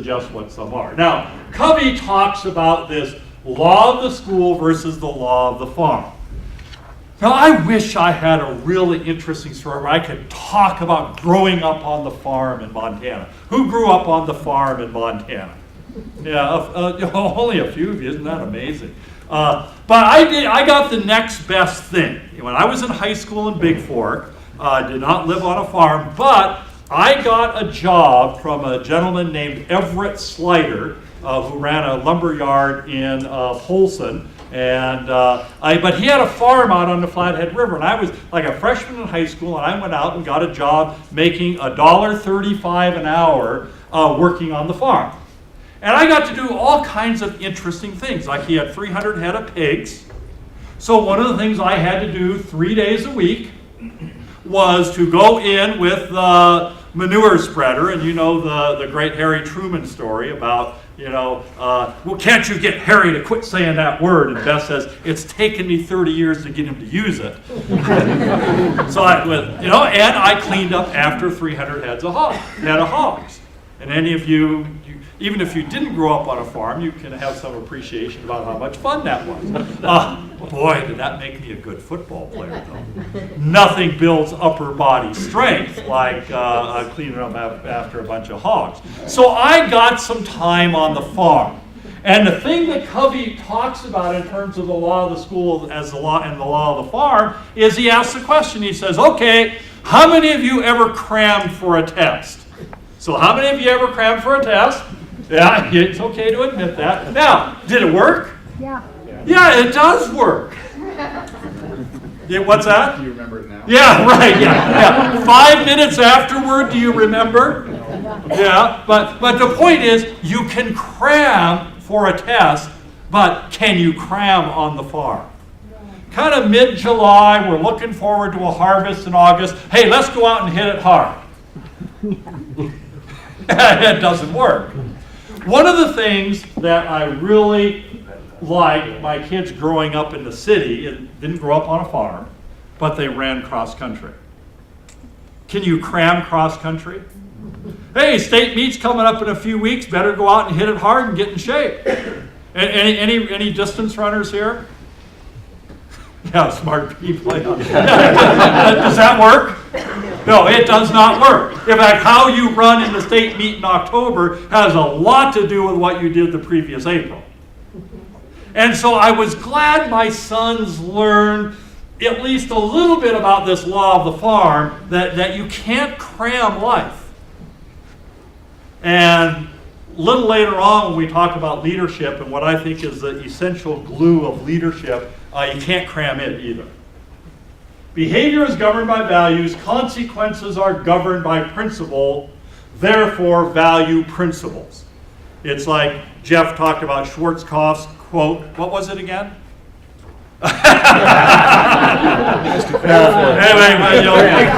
suggest what some are. Now, Covey talks about this law of the school versus the law of the farm. Now, I wish I had a really interesting story where I could talk about growing up on the farm in Montana. Who grew up on the farm in Montana? Yeah, only a few of you. Isn't that amazing? But I got the next best thing. When I was in high school in Big Fork, I did not live on a farm, but I got a job from a gentleman named Everett Slider, who ran a lumber yard in Polson. And but he had a farm out on the Flathead River, and I was like a freshman in high school, and I went out and got a job making $1.35 an hour working on the farm. And I got to do all kinds of interesting things, like he had 300 head of pigs. So one of the things I had to do 3 days a week was to go in with the manure spreader, and you know the great Harry Truman story about, well, can't you get Harry to quit saying that word? And Beth says, it's taken me 30 years to get him to use it. So I cleaned up after 300 head of hogs. And any of you, even if you didn't grow up on a farm, you can have some appreciation about how much fun that was. Boy, did that make me a good football player, though. Nothing builds upper body strength like cleaning up after a bunch of hogs. So I got some time on the farm. And the thing that Covey talks about in terms of the law of the school as the law and the law of the farm is he asks the question. He says, okay, how many of you ever crammed for a test? So how many of you ever crammed for a test? Yeah, it's okay to admit that. Now, did it work? Yeah. Yeah, it does work. Yeah, what's that? Do you remember it now? Yeah, right, yeah. 5 minutes afterward, do you remember? Yeah, but the point is, you can cram for a test, but can you cram on the farm? Kind of mid-July, we're looking forward to a harvest in August. Hey, let's go out and hit it hard. It doesn't work. One of the things that I really liked, my kids growing up in the city, didn't grow up on a farm, but they ran cross country. Can you cram cross country? Hey, state meet's coming up in a few weeks. Better go out and hit it hard and get in shape. Any distance runners here? Yeah, smart people. Does that work? No, it does not work. In fact, how you run in the state meet in October has a lot to do with what you did the previous April. And so I was glad my sons learned at least a little bit about this law of the farm, that you can't cram life. And a little later on when we talk about leadership and what I think is the essential glue of leadership, you can't cram it either. Behavior is governed by values, consequences are governed by principle, therefore value principles. It's like Jeff talked about Schwarzkopf's quote, what was it again? I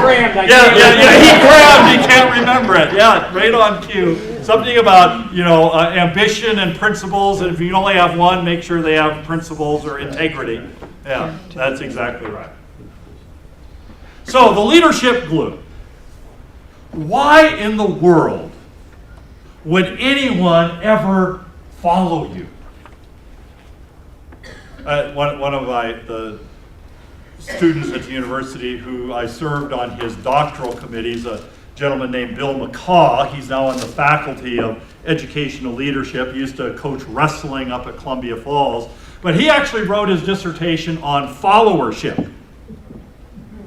crammed. He crammed, he can't remember it. Yeah, right on cue. Something about, ambition and principles, and if you only have one, make sure they have principles or integrity. Yeah, that's exactly right. So, the leadership glue. Why in the world would anyone ever follow you? One of the students at the university who I served on his doctoral committee is a gentleman named Bill McCaw. He's now on the faculty of educational leadership. He used to coach wrestling up at Columbia Falls. But he actually wrote his dissertation on followership.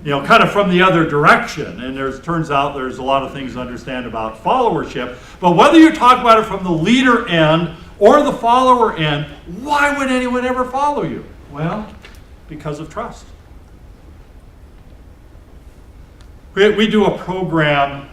Kind of from the other direction. And turns out there's a lot of things to understand about followership. But whether you talk about it from the leader end or the follower end, why would anyone ever follow you? Well, because of trust. We do a program,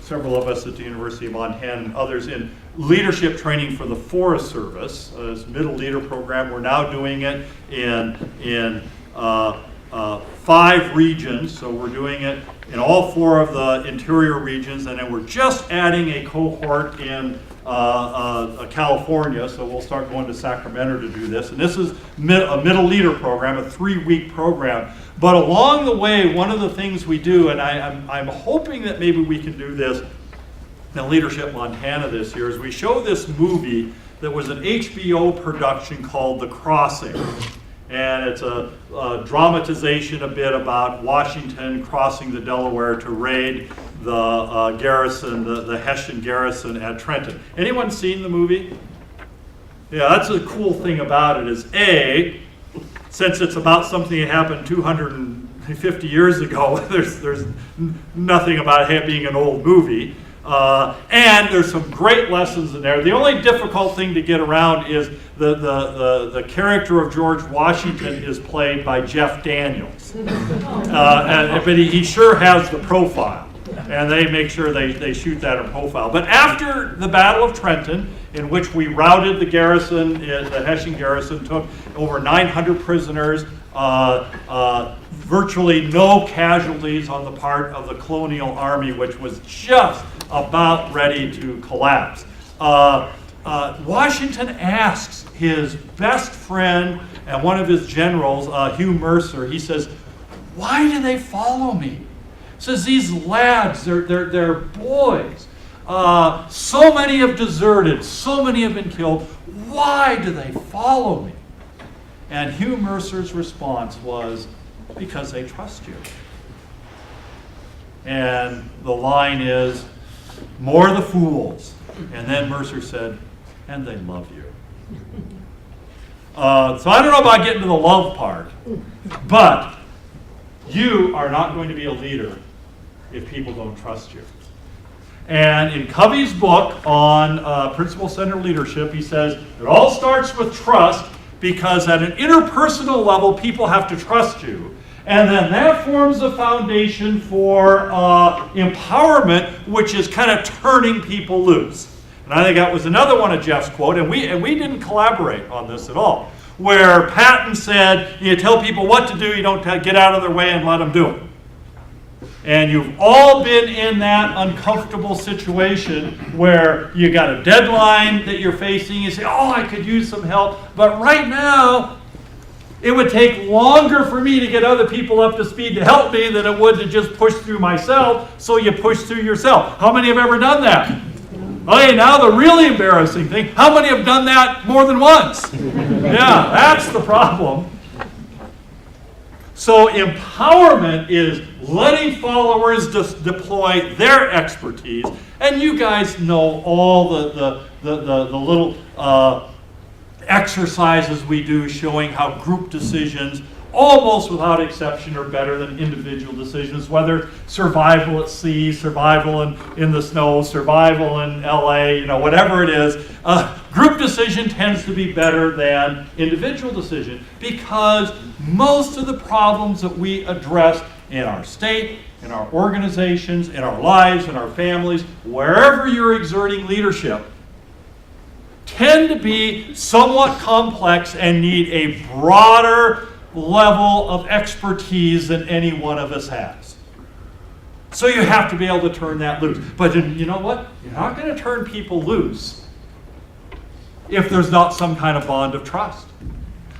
several of us at the University of Montana and others in leadership training for the Forest Service. This middle leader program, we're now doing it in 5 regions, so we're doing it in all 4 of the interior regions, and then we're just adding a cohort in California, so we'll start going to Sacramento to do this. And this is a middle leader program, a 3-week program. But along the way, one of the things we do, and I'm hoping that maybe we can do this in Leadership Montana this year is we show this movie that was an HBO production called The Crossing. And it's a dramatization a bit about Washington crossing the Delaware to raid the garrison, the Hessian garrison at Trenton. Anyone seen the movie? Yeah, that's the cool thing about it is A, since it's about something that happened 250 years ago, there's nothing about it being an old movie. And there's some great lessons in there. The only difficult thing to get around is the character of George Washington is played by Jeff Daniels. But he sure has the profile. And they make sure they shoot that in profile. But after the Battle of Trenton, in which we routed the garrison, the Hessian garrison took over 900 prisoners, virtually no casualties on the part of the colonial army, which was just about ready to collapse. Washington asks his best friend and one of his generals, Hugh Mercer, he says, "Why do they follow me?" He says, "These lads, they're boys. So many have deserted, so many have been killed. Why do they follow me?" And Hugh Mercer's response was, "Because they trust you." And the line is, "More the fools." And then Mercer said, "And they love you." So I don't know about getting to the love part, but you are not going to be a leader if people don't trust you. And in Covey's book on principle-centered leadership, he says, it all starts with trust because at an interpersonal level, people have to trust you. And then that forms the foundation for empowerment, which is kind of turning people loose. And I think that was another one of Jeff's quote, and we didn't collaborate on this at all, where Patton said, you tell people what to do, you don't get out of their way and let them do it. And you've all been in that uncomfortable situation where you got a deadline that you're facing, you say, oh, I could use some help, but right now, it would take longer for me to get other people up to speed to help me than it would to just push through myself, so you push through yourself. How many have ever done that? Okay, now the really embarrassing thing, how many have done that more than once? Yeah, that's the problem. So empowerment is letting followers deploy their expertise, and you guys know all the little exercises we do showing how group decisions, almost without exception, are better than individual decisions, whether survival at sea, survival in the snow, survival in LA, whatever it is. Group decision tends to be better than individual decision because most of the problems that we address in our state, in our organizations, in our lives, in our families, wherever you're exerting leadership, tend to be somewhat complex and need a broader level of expertise than any one of us has. So you have to be able to turn that loose. But you know what? You're not going to turn people loose if there's not some kind of bond of trust.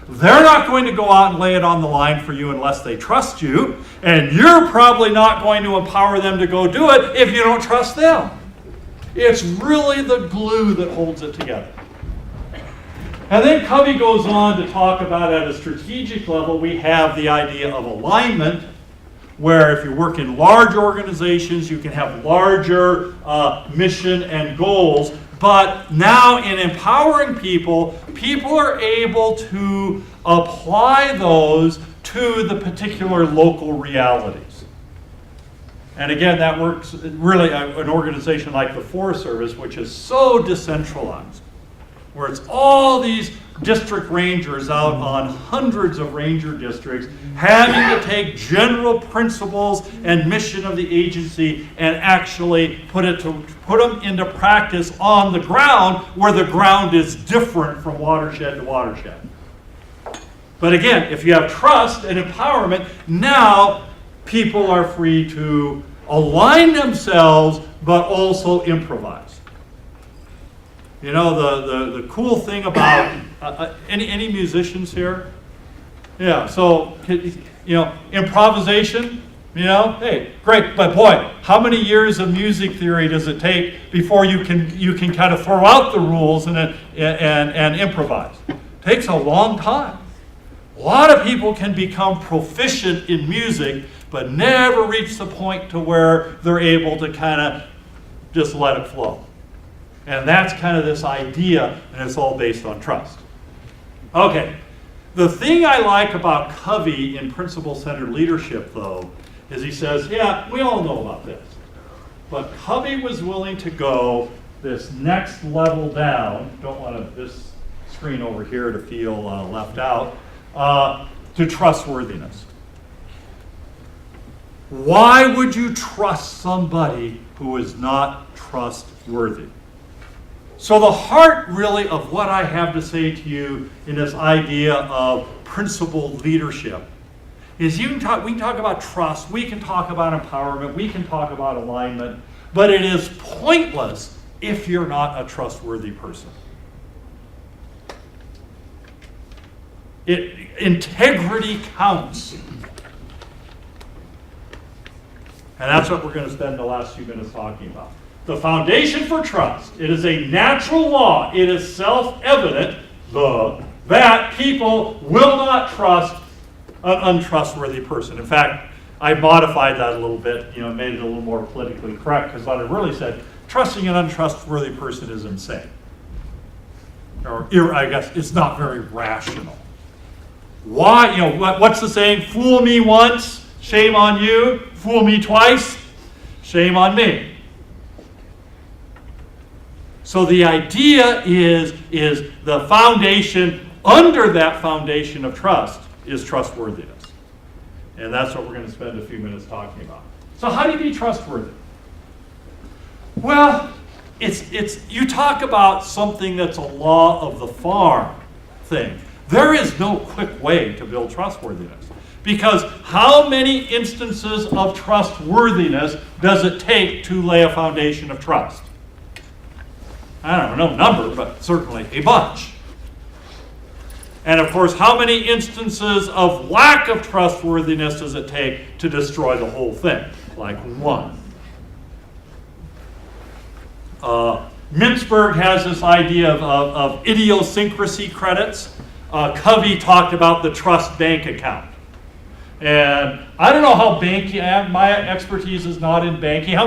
They're not going to go out and lay it on the line for you unless they trust you, and you're probably not going to empower them to go do it if you don't trust them. It's really the glue that holds it together. And then Covey goes on to talk about at a strategic level, we have the idea of alignment, where if you work in large organizations, you can have larger mission and goals. But now in empowering people, people are able to apply those to the particular local realities. And again, that works really an organization like the Forest Service, which is so decentralized, where it's all these district rangers out on hundreds of ranger districts having to take general principles and mission of the agency and actually put them into practice on the ground where the ground is different from watershed to watershed. But again, if you have trust and empowerment, now people are free to align themselves but also improvise. The cool thing about any musicians here? Yeah, so improvisation You know, hey, great, but boy, how many years of music theory does it take before you can kind of throw out the rules and improvise? It takes a long time. A lot of people can become proficient in music, but never reach the point to where they're able to kind of just let it flow. And that's kind of this idea, and it's all based on trust. Okay, the thing I like about Covey in principle-centered leadership, though, is he says, yeah, we all know about this. But Covey was willing to go this next level down, don't want this screen over here to feel left out, to trustworthiness. Why would you trust somebody who is not trustworthy? So the heart really of what I have to say to you in this idea of principled leadership is we can talk about trust, we can talk about empowerment, we can talk about alignment, but it is pointless if you're not a trustworthy person. Integrity counts. And that's what we're going to spend the last few minutes talking about. The foundation for trust. It is a natural law. It is self-evident that people will not trust an untrustworthy person. In fact, I modified that a little bit, made it a little more politically correct, because what I really said, trusting an untrustworthy person is insane. Or I guess it's not very rational. Why? What's the saying? Fool me once, shame on you. Fool me twice, shame on me. So the idea is the foundation, under that foundation of trust, is trustworthiness. And that's what we're going to spend a few minutes talking about. So how do you be trustworthy? Well, you talk about something that's a law of the farm thing. There is no quick way to build trustworthiness. Because how many instances of trustworthiness does it take to lay a foundation of trust? I don't know, no number, but certainly a bunch. And of course, how many instances of lack of trustworthiness does it take to destroy the whole thing? Like one. Mintzberg has this idea of idiosyncrasy credits. Covey talked about the trust bank account. And I don't know how banking, my expertise is not in banking.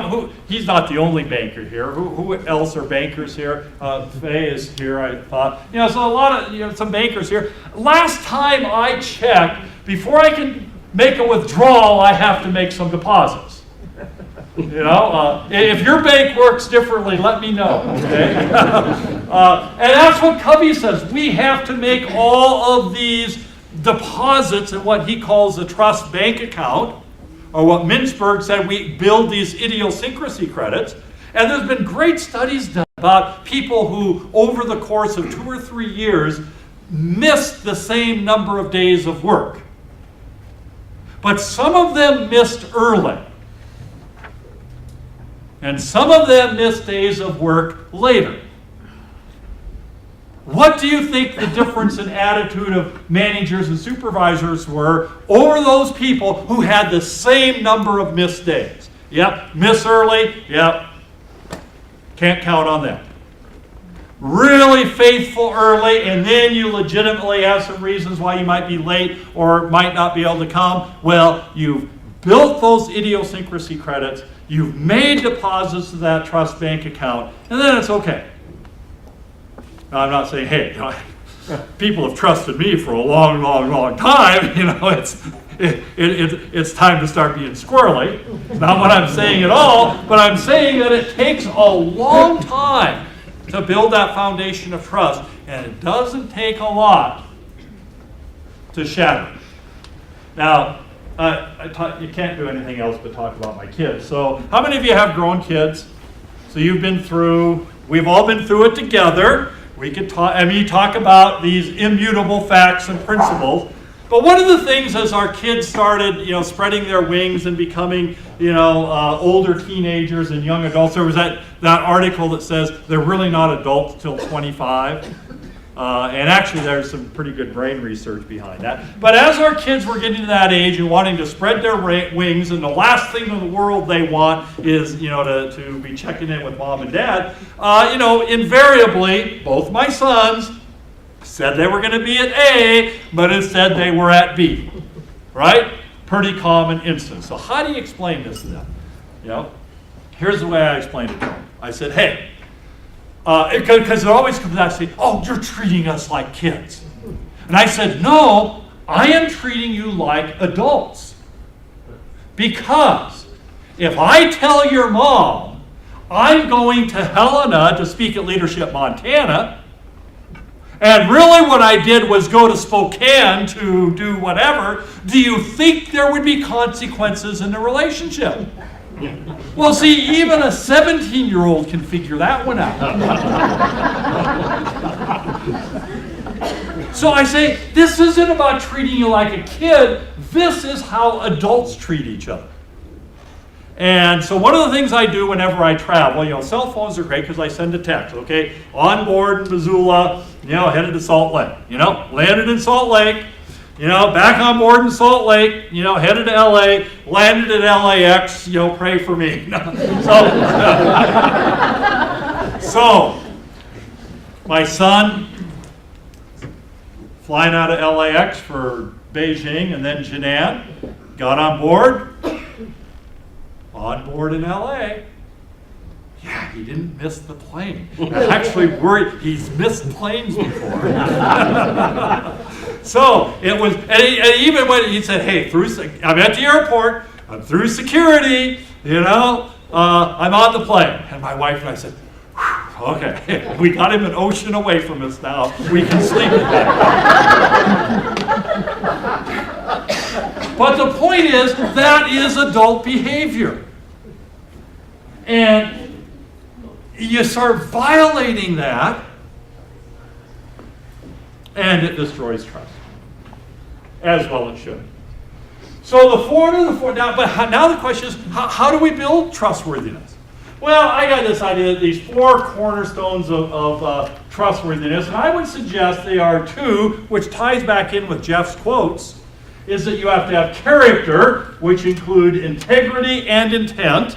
He's not the only banker here. Who else are bankers here? Faye is here, I thought. So a lot of, some bankers here. Last time I checked, before I can make a withdrawal, I have to make some deposits. If your bank works differently, let me know, okay? And that's what Covey says. We have to make all of these deposits in what he calls a trust bank account, or what Mintzberg said, we build these idiosyncrasy credits. And there's been great studies done about people who, over the course of 2 or 3 years, missed the same number of days of work. But some of them missed early. And some of them missed days of work later. What do you think the difference in attitude of managers and supervisors were over those people who had the same number of missed days? Yep, miss early, yep, can't count on them. Really faithful early, and then you legitimately have some reasons why you might be late or might not be able to come. Well, you've built those idiosyncrasy credits, you've made deposits to that trust bank account, and then it's okay. Now, I'm not saying, hey, people have trusted me for a long, long, long time. It's time to start being squirrely. It's not what I'm saying at all, but I'm saying that it takes a long time to build that foundation of trust, and it doesn't take a lot to shatter it. Now, you can't do anything else but talk about my kids. So, how many of you have grown kids? So we've all been through it together. We could talk about these immutable facts and principles. But one of the things as our kids started, spreading their wings and becoming, older teenagers and young adults, there was that article that says they're really not adults till 25. And actually, there's some pretty good brain research behind that. But as our kids were getting to that age and wanting to spread their wings, and the last thing in the world they want is, to be checking in with mom and dad, invariably, both my sons said they were going to be at A, but instead they were at B, right? Pretty common instance. So how do you explain this to them? Here's the way I explained it to them. I said, hey, because it always comes back and say, oh, you're treating us like kids. And I said, no, I am treating you like adults. Because if I tell your mom I'm going to Helena to speak at Leadership Montana, and really what I did was go to Spokane to do whatever, do you think there would be consequences in the relationship? Well, see, even a 17-year-old can figure that one out. So I say, this isn't about treating you like a kid. This is how adults treat each other. And so one of the things I do whenever I travel, cell phones are great because I send a text, okay? On board in Missoula, headed to Salt Lake. Landed in Salt Lake. Back on board in Salt Lake, headed to LA, landed at LAX, pray for me. So, my son, flying out of LAX for Beijing and then Jinan, got on board in LA. Yeah, he didn't miss the plane. I'm actually worried he's missed planes before. So it was, and even when he said, hey, I'm at the airport, I'm through security, I'm on the plane. And my wife and I said, okay, we got him an ocean away from us now. We can sleep at that. But the point is, that is adult behavior. And you start violating that, and it destroys trust, as well it should. So now the question is, how do we build trustworthiness? Well, I got this idea that these 4 cornerstones of trustworthiness, and I would suggest they are 2, which ties back in with Jeff's quotes, is that you have to have character, which include integrity and intent,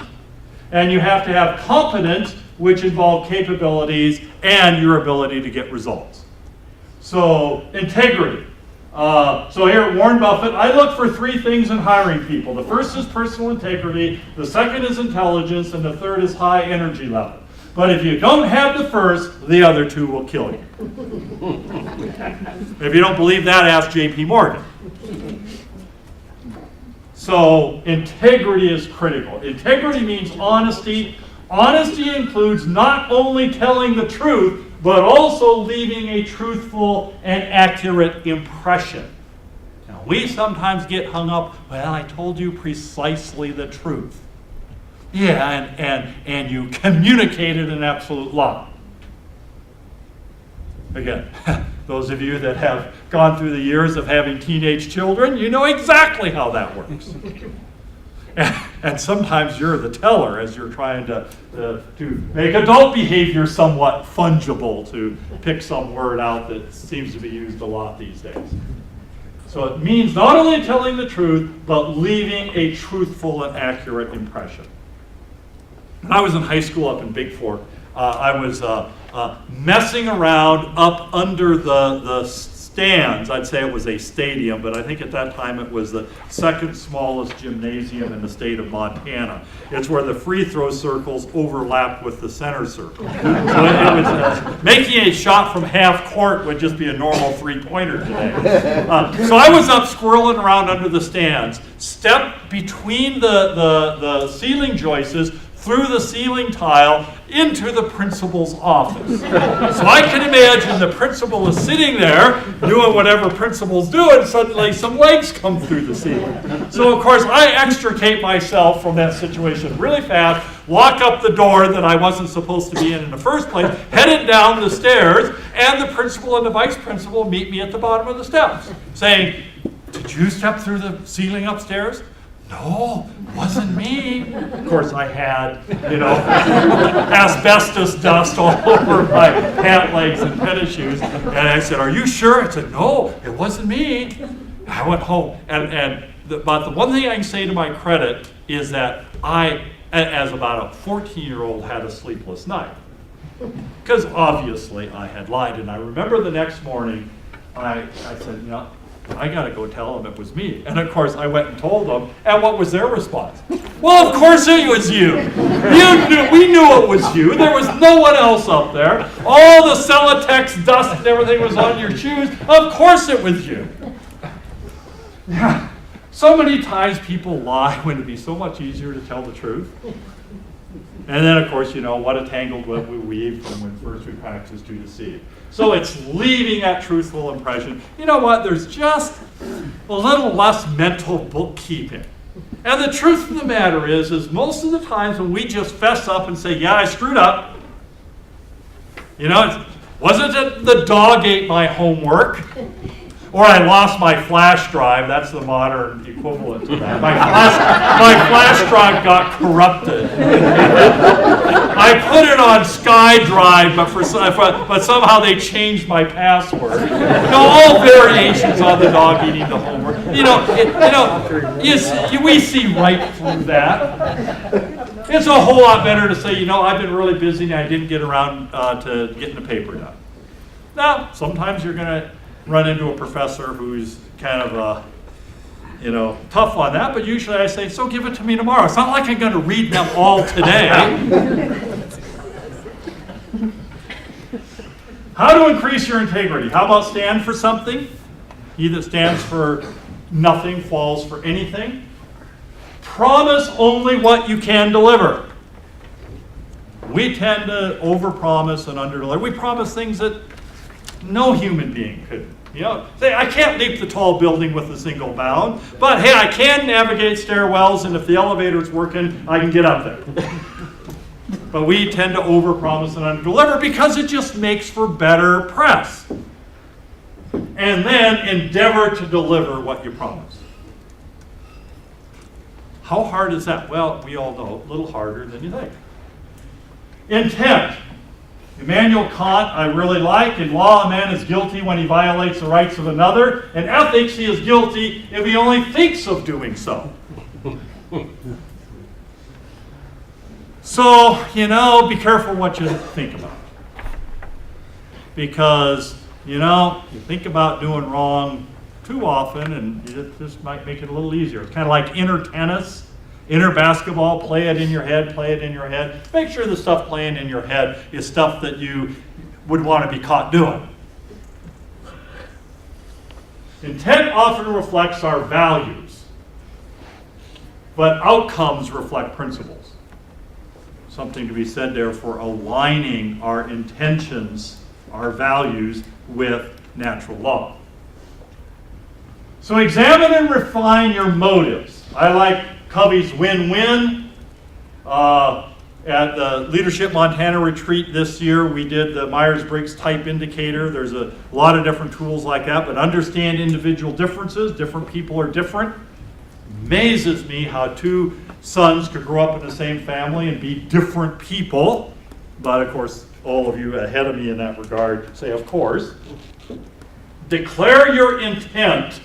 and you have to have competence, which involve capabilities and your ability to get results. So, integrity. So here at Warren Buffett, I look for 3 things in hiring people. The first is personal integrity, the second is intelligence, and the third is high energy level. But if you don't have the first, the other 2 will kill you. If you don't believe that, ask J.P. Morgan. So integrity is critical. Integrity means honesty. Honesty includes not only telling the truth, but also leaving a truthful and accurate impression. Now, we sometimes get hung up, well, I told you precisely the truth. Yeah, and you communicated an absolute lie. Again, those of you that have gone through the years of having teenage children, you know exactly how that works. And sometimes you're the teller as you're trying to make adult behavior somewhat fungible, to pick some word out that seems to be used a lot these days. So it means not only telling the truth, but leaving a truthful and accurate impression. When I was in high school up in Big Fork, I was messing around up under the stands. I'd say it was a stadium, but I think at that time it was the second smallest gymnasium in the state of Montana. It's where the free throw circles overlap with the center circle. So it was making a shot from half court would just be a normal three-pointer today. So I was up squirreling around under the stands, stepped between the ceiling joists, through the ceiling tile into the principal's office. So I can imagine the principal is sitting there doing whatever principals do, and suddenly some legs come through the ceiling. So of course I extricate myself from that situation really fast, lock up the door that I wasn't supposed to be in the first place, headed down the stairs, and the principal and the vice principal meet me at the bottom of the steps, saying, "Did you step through the ceiling upstairs?" no, wasn't me. Of course, I had, asbestos dust all over my pant legs and tennis shoes. And I said, are you sure? I said, no, it wasn't me. I went home. But the one thing I can say to my credit is that I, as about a 14-year-old, had a sleepless night. Because obviously I had lied. And I remember the next morning, I said, I got to go tell them it was me. And of course, I went and told them. And what was their response? Well, of course it was you. We knew it was you. There was no one else up there. All the Celotex dust and everything was on your shoes. Of course it was you. Yeah. So many times people lie when it'd be so much easier to tell the truth. And then, of course, what a tangled web we weave from when first we practice to deceive. So it's leaving that truthful impression. You know what? There's just a little less mental bookkeeping. And the truth of the matter is most of the times when we just fess up and say, yeah, I screwed up. Wasn't it the dog ate my homework? Or I lost my flash drive. That's the modern equivalent to that. My flash drive got corrupted. I put it on SkyDrive, but somehow they changed my password. All variations on the dog eating the homework. We see right through that. It's a whole lot better to say, I've been really busy and I didn't get around to getting the paper done. Now, sometimes you're going to run into a professor who's kind of, tough on that, but usually I say, so give it to me tomorrow. It's not like I'm going to read them all today. How to increase your integrity? How about stand for something? He that stands for nothing falls for anything. Promise only what you can deliver. We tend to overpromise and underdeliver. We promise things that no human being could. Say, I can't leap the tall building with a single bound, but hey, I can navigate stairwells, and if the elevator's working, I can get up there. But we tend to overpromise and underdeliver because it just makes for better press. And then endeavor to deliver what you promise. How hard is that? Well, we all know, a little harder than you think. Intent. Immanuel Kant, I really like. In law, a man is guilty when he violates the rights of another. In ethics, he is guilty if he only thinks of doing so. So, be careful what you think about. Because, you think about doing wrong too often, and it just might make it a little easier. It's kind of like inner tennis. Inner basketball, play it in your head, play it in your head. Make sure the stuff playing in your head is stuff that you would want to be caught doing. Intent often reflects our values, but outcomes reflect principles. Something to be said there for aligning our intentions, our values, with natural law. So examine and refine your motives. I like Covey's win-win. At the Leadership Montana retreat this year, we did the Myers-Briggs type indicator. There's a lot of different tools like that, but understand individual differences. Different people are different. Amazes me how two sons could grow up in the same family and be different people. But of course, all of you ahead of me in that regard say, of course. Declare your intent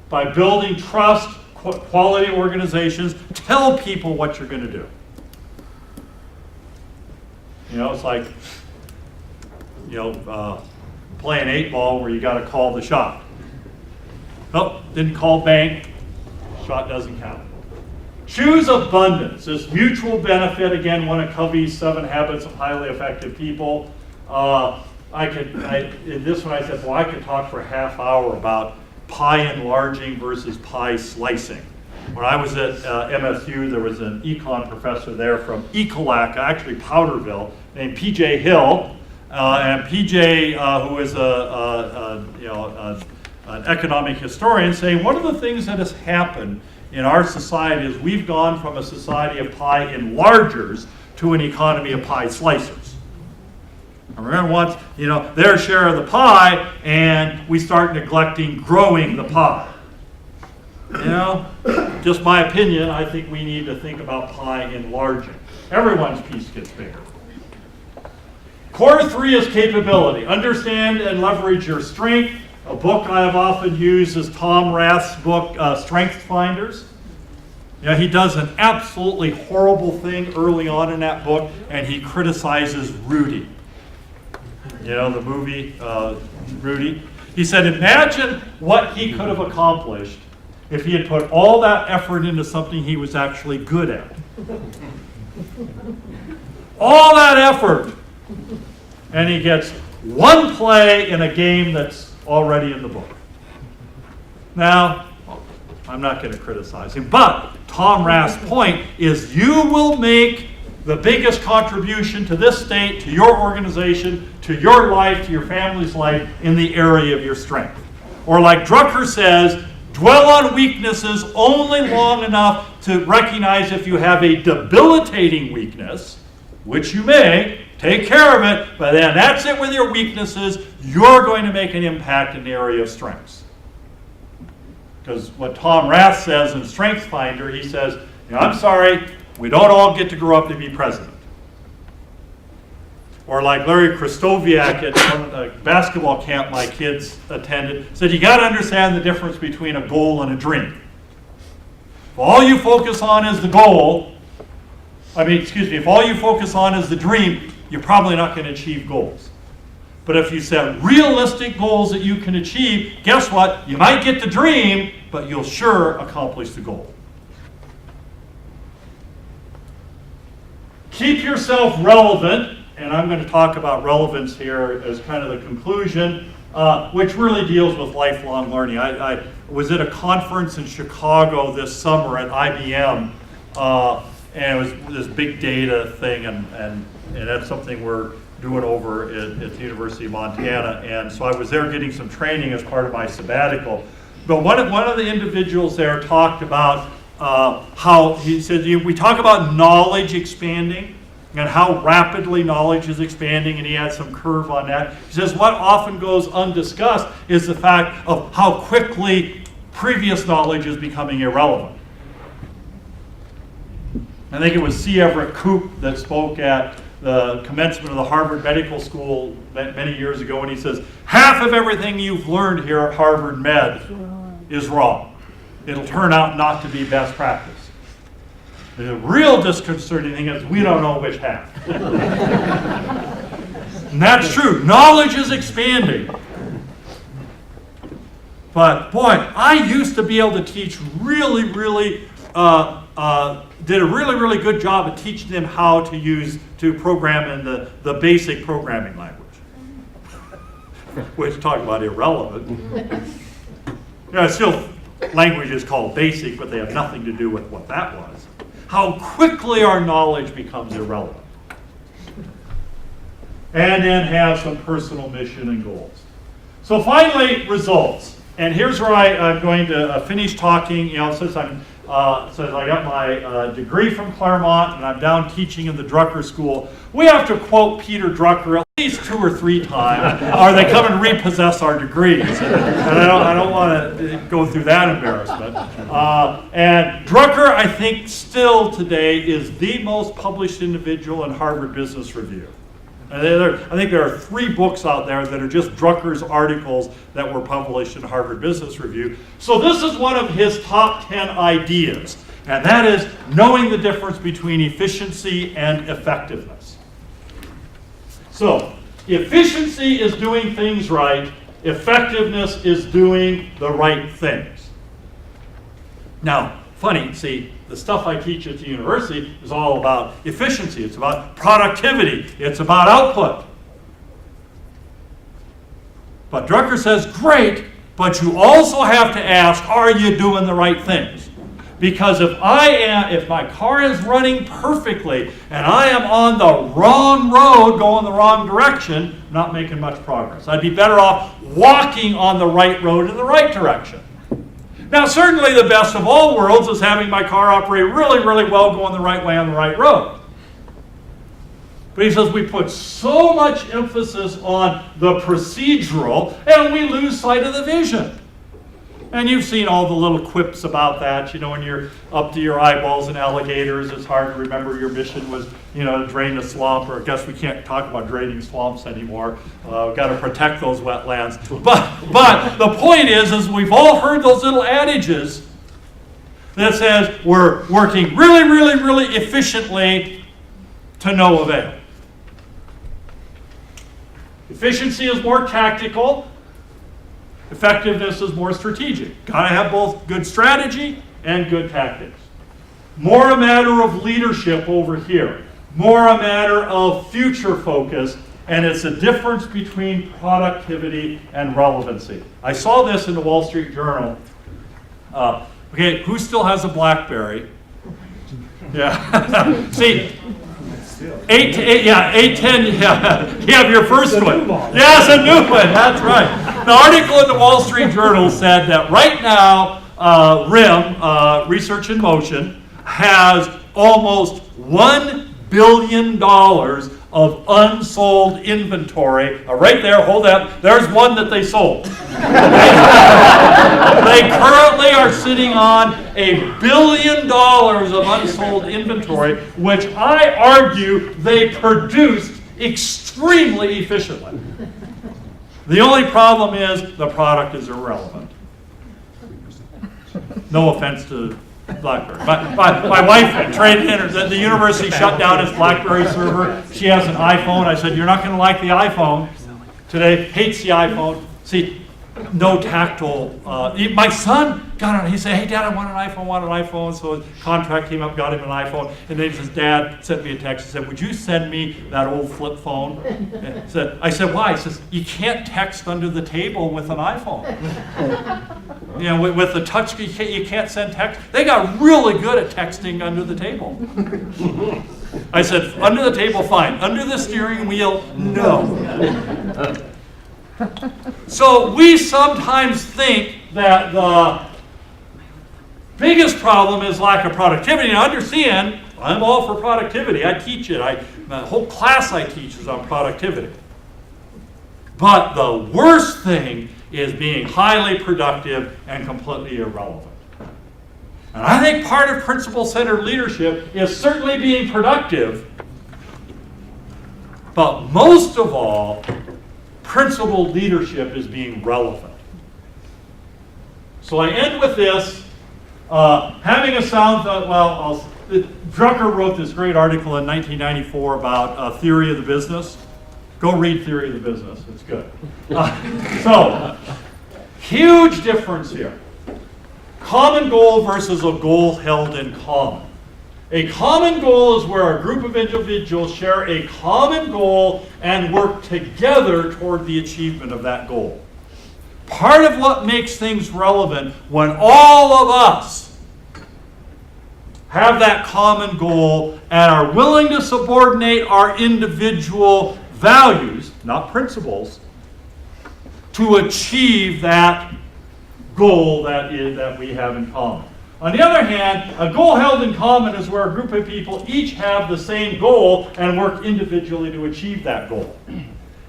by building trust, quality organizations. Tell people what you're going to do. It's like, playing 8-ball where you got to call the shot. Nope, didn't call bank. Shot doesn't count. Choose abundance. This mutual benefit, again, one of Covey's 7 Habits of Highly Effective People. In this one I said, I could talk for a half hour about pie enlarging versus pie slicing. When I was at MSU, there was an econ professor there from Ecolak, actually Powderville, named P.J. Hill. And P.J., who is an economic historian, saying one of the things that has happened in our society is we've gone from a society of pie enlargers to an economy of pie slicers. Everyone wants, their share of the pie, and we start neglecting growing the pie. You know, just my opinion, I think we need to think about pi enlarging. Everyone's piece gets bigger. Core 3 is capability. Understand and leverage your strength. A book I have often used is Tom Rath's book, Strength Finders. Yeah, he does an absolutely horrible thing early on in that book, and he criticizes Rudy. You know, the movie Rudy. He said, imagine what he could have accomplished if he had put all that effort into something he was actually good at. All that effort. And he gets one play in a game that's already in the book. Now, I'm not going to criticize him, but Tom Rath's point is you will make the biggest contribution to this state, to your organization, to your life, to your family's life in the area of your strength. Or like Drucker says, dwell on weaknesses only long enough to recognize if you have a debilitating weakness, which you may, take care of it, but then that's it with your weaknesses. You're going to make an impact in the area of strengths. Because what Tom Rath says in Strength Finder, he says, you know, I'm sorry, we don't all get to grow up to be president. Or like Larry Kristoviak at a basketball camp my kids attended, said you got to understand the difference between a goal and a dream. If all you focus on is the goal, if all you focus on is the dream, you're probably not going to achieve goals. But if you set realistic goals that you can achieve, guess what? You might get the dream, but you'll sure accomplish the goal. Keep yourself relevant, and I'm going to talk about relevance here as kind of the conclusion, which really deals with lifelong learning. I was at a conference in Chicago this summer at IBM, and it was this big data thing, and that's something we're doing over at the University of Montana. And so I was there getting some training as part of my sabbatical. But one of the individuals there talked about how, he said, we talk about knowledge expanding and how rapidly knowledge is expanding, and he had some curve on that. He says what often goes undiscussed is the fact of how quickly previous knowledge is becoming irrelevant. I think it was C. Everett Koop that spoke at the commencement of the Harvard Medical School many years ago, and he says, half of everything you've learned here at Harvard Med is wrong. It'll turn out not to be best practice. The real disconcerting thing is we don't know which half. And that's true. Knowledge is expanding. But boy, I used to be able to teach really did a really good job of teaching them how to program in the basic programming language. Which, talk about irrelevant. Still language is called basic, but they have nothing to do with what that was. How quickly our knowledge becomes irrelevant. And then have some personal mission and goals. So finally, results. And here's where I'm going to finish talking, since I got my degree from Claremont and I'm down teaching in the Drucker School. We have to quote Peter Drucker at least 2 or 3 times, or they come and repossess our degrees. And I don't want to go through that embarrassment. And Drucker, I think, still today is the most published individual in Harvard Business Review. And I think there are 3 books out there that are just Drucker's articles that were published in Harvard Business Review. So this is one of his top 10 ideas, and that is knowing the difference between efficiency and effectiveness. So efficiency is doing things right. Effectiveness is doing the right things. Now, funny, see, the stuff I teach at the university is all about efficiency. It's about productivity. It's about output. But Drucker says, great, but you also have to ask, are you doing the right things? Because if my car is running perfectly and I am on the wrong road, going the wrong direction, I'm not making much progress. I'd be better off walking on the right road in the right direction. Now, certainly the best of all worlds is having my car operate really well, going the right way on the right road. But he says we put so much emphasis on the procedural and we lose sight of the vision. And you've seen all the little quips about that. You know, when you're up to your eyeballs in alligators, it's hard to remember your mission was, you know, to drain a swamp, or I guess we can't talk about draining swamps anymore. We've got to protect those wetlands. But the point is we've all heard those little adages that says we're working really, really, really efficiently to no avail. Efficiency is more tactical. Effectiveness is more strategic. Got to have both good strategy and good tactics. More a matter of leadership over here. More a matter of future focus, and it's a difference between productivity and relevancy. I saw this in the Wall Street Journal. Okay, who still has a BlackBerry? Yeah. See, 810, yeah. You have your first one. Yes, a new one, that's right. An article in the Wall Street Journal said that right now, RIM, Research in Motion, has almost $1 billion of unsold inventory. Right there, hold that. There's one that they sold. They currently are sitting on $1 billion of unsold inventory, which I argue they produced extremely efficiently. The only problem is the product is irrelevant. No offense to BlackBerry. My wife traded in, the university shut down its BlackBerry server. She has an iPhone. I said, you're not going to like the iPhone today. Hates the iPhone. See, no tactile. My son got it. He said, hey, Dad, I want an iPhone. So his contract came up, got him an iPhone. And then his dad sent me a text and said, would you send me that old flip phone? I said, why? He says, you can't text under the table with an iPhone. You know, with the touch, you can't send text. They got really good at texting under the table. I said, under the table, fine. Under the steering wheel, no. So we sometimes think that the biggest problem is lack of productivity. Now understand, I'm all for productivity. I teach it. The whole class I teach is on productivity. But the worst thing is being highly productive and completely irrelevant. And I think part of principle-centered leadership is certainly being productive, but most of all, principled leadership is being relevant. So I end with this. Having a sound thought, Drucker wrote this great article in 1994 about theory of the business. Go read Theory of the Business. It's good. So, huge difference here. Common goal versus a goal held in common. A common goal is where a group of individuals share a common goal and work together toward the achievement of that goal. Part of what makes things relevant when all of us have that common goal and are willing to subordinate our individual values, not principles, to achieve that goal that we have in common. On the other hand, a goal held in common is where a group of people each have the same goal and work individually to achieve that goal.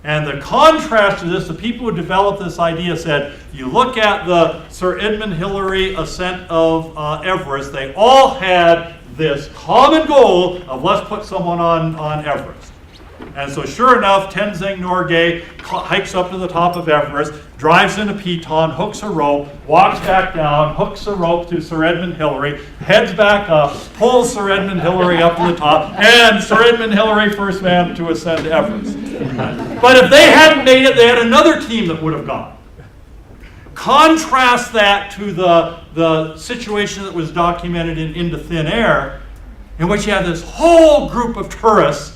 And the contrast to this, the people who developed this idea said, you look at the Sir Edmund Hillary ascent of Everest, they all had this common goal of let's put someone on Everest. And so sure enough, Tenzing Norgay hikes up to the top of Everest, drives in a piton, hooks a rope, walks back down, hooks a rope to Sir Edmund Hillary, heads back up, pulls Sir Edmund Hillary up to the top, and Sir Edmund Hillary, first man to ascend Everest. But if they hadn't made it, they had another team that would have gone. Contrast that to the situation that was documented in Into Thin Air, in which you had this whole group of tourists,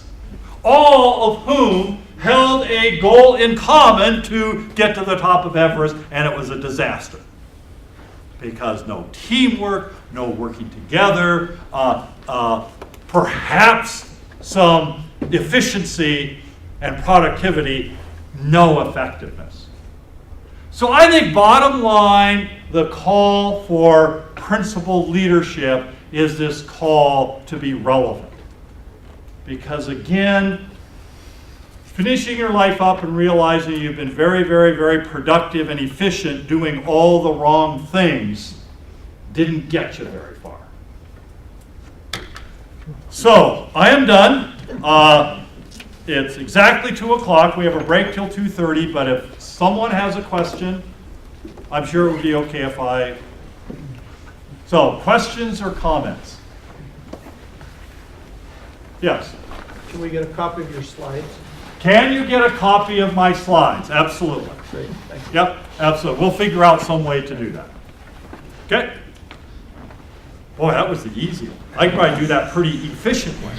all of whom held a goal in common to get to the top of Everest, and it was a disaster. Because no teamwork, no working together, perhaps some efficiency and productivity, no effectiveness. So I think bottom line, the call for principled leadership is this call to be relevant. Because again, finishing your life up and realizing you've been very, very, very productive and efficient doing all the wrong things didn't get you very far. So, I am done. It's exactly 2 o'clock. We have a break till 2:30, but if someone has a question, I'm sure it would be okay if I... So, questions or comments? Yes? Can we get a copy of your slides? Can you get a copy of my slides? Absolutely. Great, thank you. Yep, absolutely. We'll figure out some way to do that. Okay? Boy, that was the easy one. I could probably do that pretty efficiently.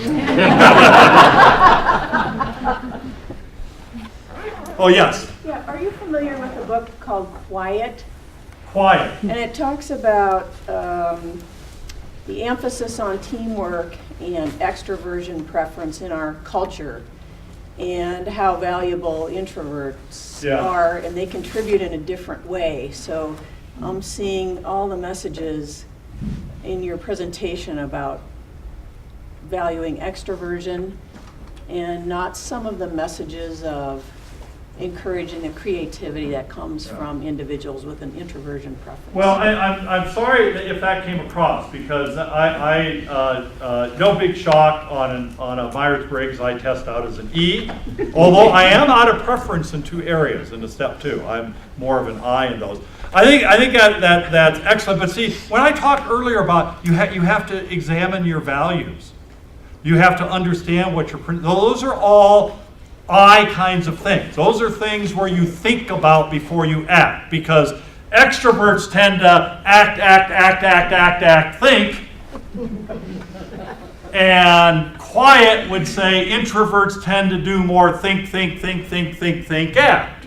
Oh, yes. Yeah, are you familiar with a book called Quiet? Quiet. And it talks about the emphasis on teamwork and extroversion preference in our culture, and how valuable introverts are, and they contribute in a different way. So I'm seeing all the messages in your presentation about valuing extroversion and not some of the messages of encouraging the creativity that comes from individuals with an introversion preference. Well, I'm sorry if that came across, because no big shock on a Myers-Briggs I test out as an E, although I am out of preference in 2 areas in the step 2. I'm more of an I in those. I think that's excellent. But see, when I talked earlier about you have to examine your values, you have to understand what your those are all I kinds of things. Those are things where you think about before you act, because extroverts tend to act, think. And quiet would say introverts tend to do more think, act.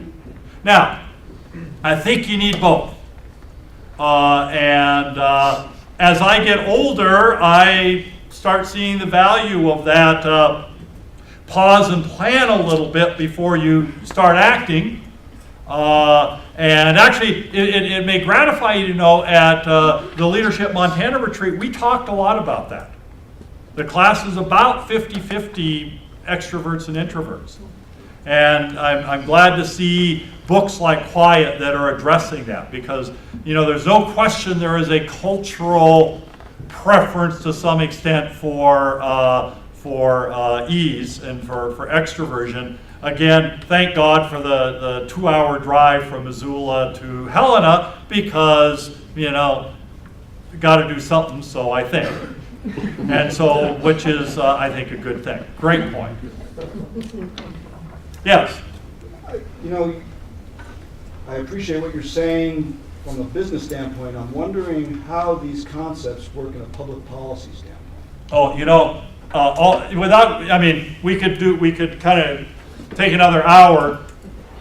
Now, I think you need both. As I get older, I start seeing the value of that pause and plan a little bit before you start acting. And actually, it may gratify you to know at the Leadership Montana retreat, we talked a lot about that. The class is about 50-50 extroverts and introverts. And I'm glad to see books like Quiet that are addressing that, because there's no question there is a cultural preference to some extent for ease and for extroversion. Again, thank God for the 2-hour drive from Missoula to Helena, because, got to do something, so I think. And so, which is, I think, a good thing. Great point. Yes? I appreciate what you're saying from a business standpoint. I'm wondering how these concepts work in a public policy standpoint. Oh, we could kind of take another hour,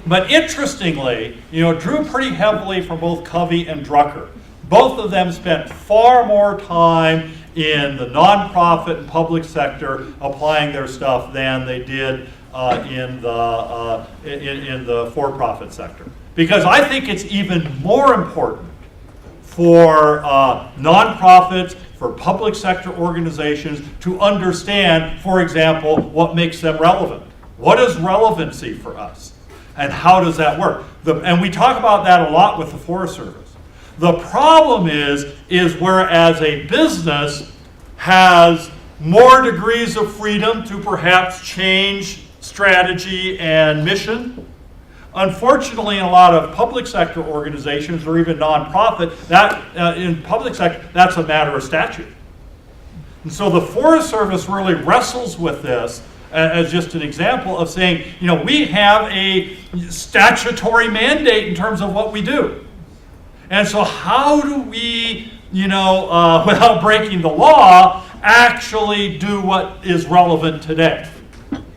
but interestingly, drew pretty heavily from both Covey and Drucker. Both of them spent far more time in the nonprofit and public sector applying their stuff than they did in the for-profit sector. Because I think it's even more important for nonprofits, for public sector organizations to understand, for example, what makes them relevant. What is relevancy for us? And how does that work? And we talk about that a lot with the Forest Service. The problem is whereas a business has more degrees of freedom to perhaps change strategy and mission, unfortunately, in a lot of public sector organizations or even nonprofit, that in public sector, that's a matter of statute. And so the Forest Service really wrestles with this as just an example of saying, we have a statutory mandate in terms of what we do. And so how do we, without breaking the law, actually do what is relevant today?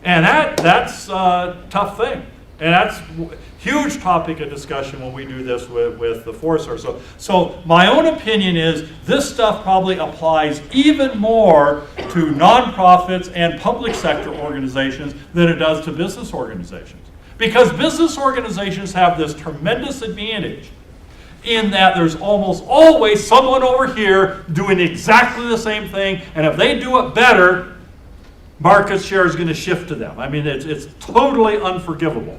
And that's a tough thing. And that's a huge topic of discussion when we do this with the Forest Service. So my own opinion is this stuff probably applies even more to nonprofits and public sector organizations than it does to business organizations. Because business organizations have this tremendous advantage in that there's almost always someone over here doing exactly the same thing, and if they do it better, market share is going to shift to them. I mean, it's totally unforgivable,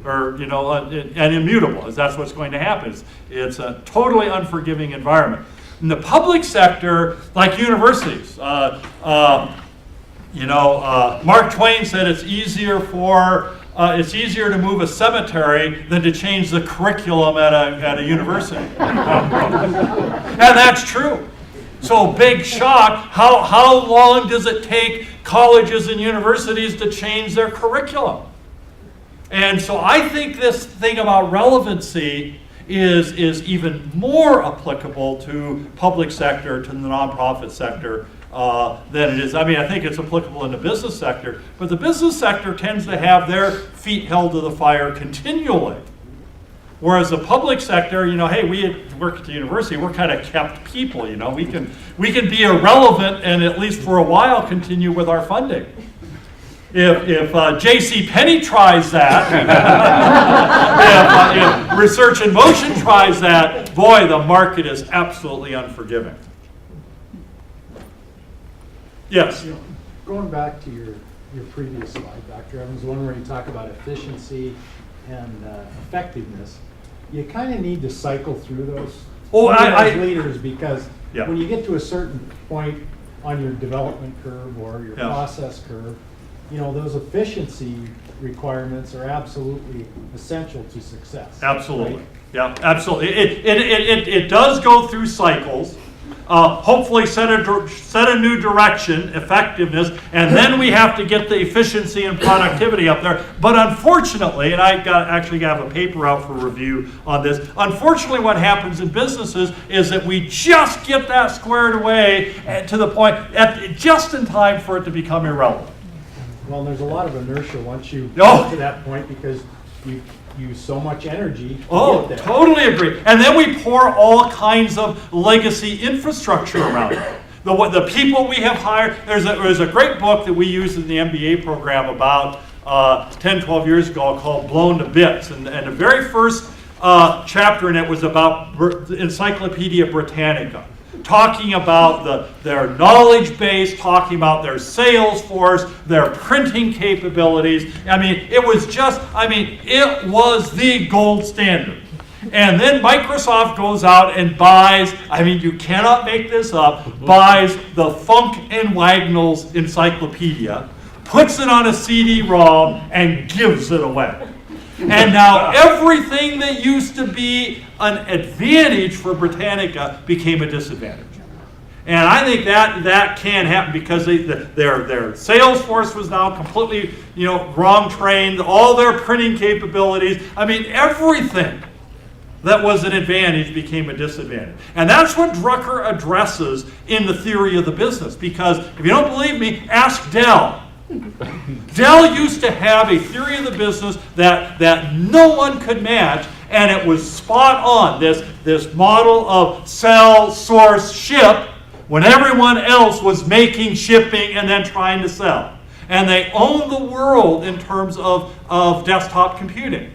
or and immutable, as that's what's going to happen. It's a totally unforgiving environment. In the public sector, like universities, Mark Twain said it's easier to move a cemetery than to change the curriculum at a university. And that's true. So big shock, how long does it take colleges and universities to change their curriculum? And so I think this thing about relevancy is even more applicable to public sector, to the nonprofit sector, than it is. I mean, I think it's applicable in the business sector, but the business sector tends to have their feet held to the fire continually. Whereas the public sector, hey, we work at the university, we're kind of kept people, we can be irrelevant and at least for a while continue with our funding. If J.C. Penney tries that, if Research in Motion tries that, boy, the market is absolutely unforgiving. Yes? Going back to your previous slide, Dr. Evans, one where you talk about efficiency and effectiveness, you kind of need to cycle through those as leaders, because when you get to a certain point on your development curve or your process curve, those efficiency requirements are absolutely essential to success. Absolutely. Right? Yeah, absolutely. It does go through cycles. Hopefully set a new direction, effectiveness, and then we have to get the efficiency and productivity up there. But unfortunately, and I actually have a paper out for review on this, unfortunately what happens in businesses is that we just get that squared away to the point, just in time for it to become irrelevant. Well, there's a lot of inertia once you get to that point, because you use so much energy to get there. Totally agree. And then we pour all kinds of legacy infrastructure around it. The people we have hired, there's a great book that we used in the MBA program about 10, 12 years ago called Blown to Bits. And the very first chapter in it was about the Encyclopedia Britannica, talking about their knowledge base, talking about their sales force, their printing capabilities. It was the gold standard. And then Microsoft goes out and buys, you cannot make this up, buys the Funk and Wagnalls encyclopedia, puts it on a CD-ROM, and gives it away. And now everything that used to be an advantage for Britannica became a disadvantage. And I think that can happen because their sales force was now completely wrong trained, all their printing capabilities. Everything that was an advantage became a disadvantage. And that's what Drucker addresses in the theory of the business. Because if you don't believe me, ask Dell. Dell used to have a theory of the business that no one could match, and it was spot on. This model of sell, source, ship, when everyone else was making, shipping, and then trying to sell. And they owned the world in terms of desktop computing.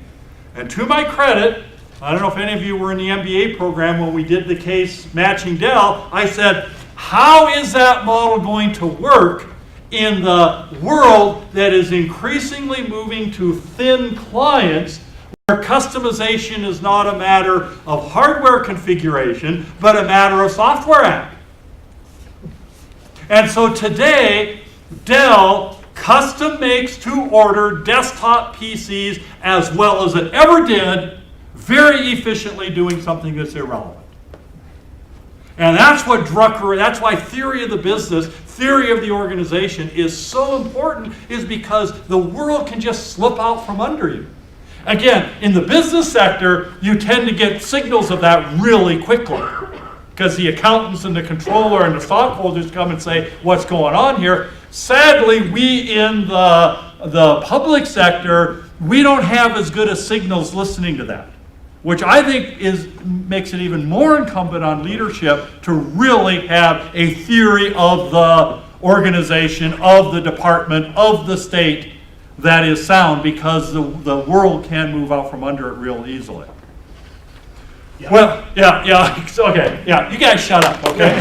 And to my credit, I don't know if any of you were in the MBA program when we did the case matching Dell, I said, how is that model going to work in the world that is increasingly moving to thin clients, where customization is not a matter of hardware configuration, but a matter of software app? And so today, Dell custom makes to order desktop PCs as well as it ever did, very efficiently doing something that's irrelevant. And that's what Drucker, that's why theory of the business, theory of the organization is so important, is because the world can just slip out from under you. Again, in the business sector, you tend to get signals of that really quickly, because the accountants and the controller and the stockholders come and say, what's going on here? Sadly, we in the public sector, we don't have as good as signals listening to that, which I think makes it even more incumbent on leadership to really have a theory of the organization, of the department, of the state that is sound, because the world can move out from under it real easily. Yeah. Well, yeah, okay, yeah, you guys shut up, okay?